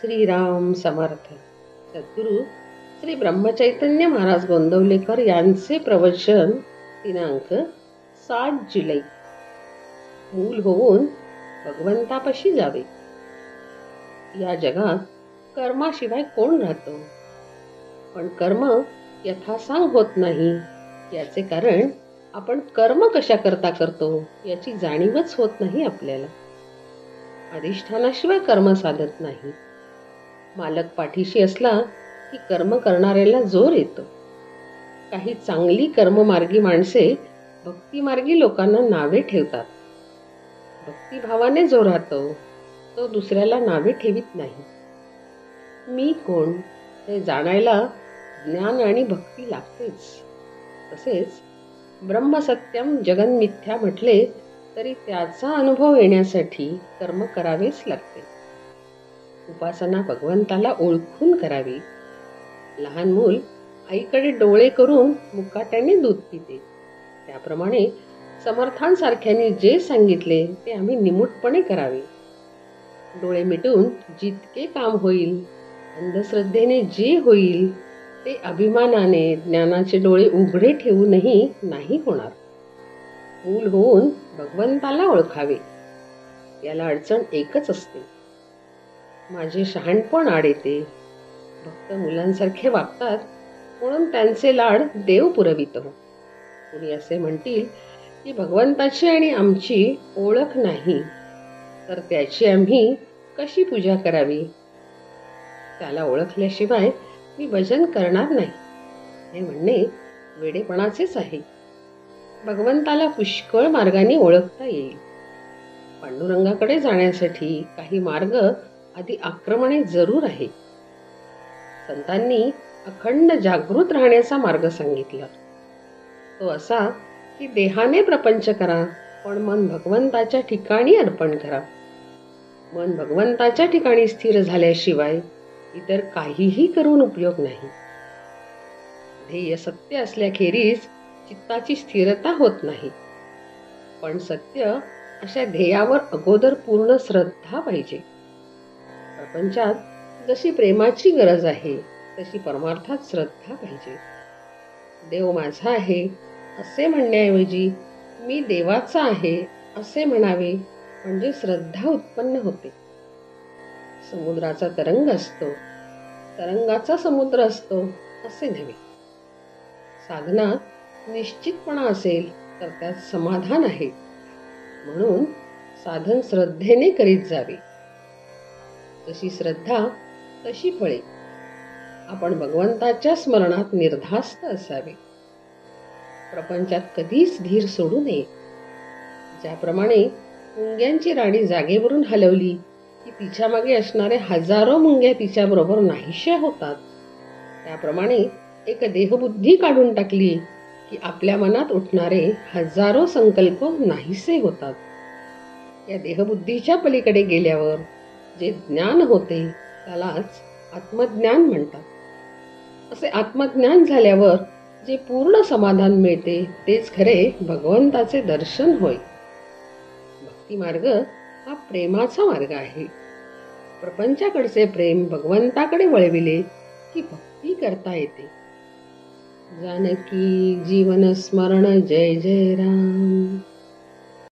श्रीराम समर्थ. सद्गुरू श्री ब्रह्मचैतन्य महाराज गोंदवलेकर यांचे प्रवचन दिनांक 7 जुलै. मूल होऊन भगवंतापाशी जावे. या जगात कर्माशिवाय कोण राहतो? पण कर्म यथासांग होत नाही. याचे कारण आपण कर्म कशा करता करतो याची जाणीवच होत नाही आपल्याला. अधिष्ठानाशिवाय कर्म साधत नाही. मालक पाठीशी असला की कर्म करणाऱ्याला जोर येतो. काही चांगली कर्ममार्गी माणसे भक्तिमार्गी लोकांना नावे ठेवतात. भक्तिभावाने जो राहतो तो दुसऱ्याला नावे ठेवीत नाही. मी कोण हे जाणायला ज्ञान आणि भक्ती लागतेच. तसेच ब्रह्मसत्यम जगन्मिथ्या म्हटले तरी त्याचा अनुभव येण्यासाठी कर्म करावेच लागते. उपासना भगवंताला ओळखून करावी. लहान मूल आईकडे डोळे करून मुकाट्याने दूध पिते. त्याप्रमाणे समर्थांसारख्यांनी जे सांगितले ते आम्ही निमूटपणे करावे. डोळे मिटून जितके काम होईल, अंधश्रद्धेने जे होईल ते अभिमानाने ज्ञानाचे डोळे उघडे ठेवूनही नाही होणार. मूल होऊन भगवंताला ओळखावे. याला अडचण एकच असते. माझे शहाणपण आड येते. भक्त मुलांसारखे वागतात म्हणून त्यांचे लाड देव पुरवितो. कुणी असे म्हणतील की भगवंताची आणि आमची ओळख नाही तर त्याची आम्ही कशी पूजा करावी? त्याला ओळखल्याशिवाय मी भजन करणार नाही हे म्हणणे वेडेपणाचेच आहे. भगवंताला पुष्कळ मार्गाने ओळखता येईल. पांडुरंगाकडे जाण्यासाठी काही मार्ग आधी आक्रमणे जरूर आहे. संतांनी अखंड जागृत राहण्याचा मार्ग सांगितला. तो असा की देहाने प्रपंच करा पण मन भगवंताच्या ठिकाणी अर्पण करा. मन भगवंताच्या ठिकाणी स्थिर झाल्याशिवाय इतर काहीही करून उपयोग नाही. ध्येय सत्य असल्याखेरीज चित्ताची स्थिरता होत नाही. पण सत्य अशा ध्येयावर अगोदर पूर्ण श्रद्धा पाहिजे. प्रपंचात जशी प्रेमाची गरज आहे तशी परमार्थात श्रद्धा पाहिजे. देव माझा आहे असे म्हणण्याऐवजी मी देवाचा आहे असे म्हणावे म्हणजे श्रद्धा उत्पन्न होते. समुद्राचा तरंग असतो, तरंगाचा समुद्र असतो असे नव्हे. साधनात निश्चितपणा असेल तर त्यात समाधान आहे. म्हणून साधन श्रद्धेने करीत जावे. जशी श्रद्धा तशी फळे. आपण भगवंताच्या स्मरणात निर्धास्त असावे. प्रपंचात कधीच धीर सोडू नये. ज्याप्रमाणे मुंग्यांची राणी जागेवरून हलवली की तिच्या मागे असणारे हजारो मुंग्या तिच्याबरोबर नाहीशा होतात, त्याप्रमाणे एक देहबुद्धी काढून टाकली की आपल्या मनात उठणारे हजारो संकल्प नाहीसे होतात. या देहबुद्धीच्या पलीकडे गेल्यावर जे ज्ञान होते त्यालाच आत्मज्ञान म्हणतात. असे आत्मज्ञान झाल्यावर जे पूर्ण समाधान मिळते तेच खरे भगवंताचे दर्शन होय. भक्ती मार्ग हा प्रेमाचा मार्ग आहे. प्रपंचाकडचे प्रेम भगवंताकडे वळविले की भक्ती करता येते. जानकी जीवन स्मरण जय जय राम.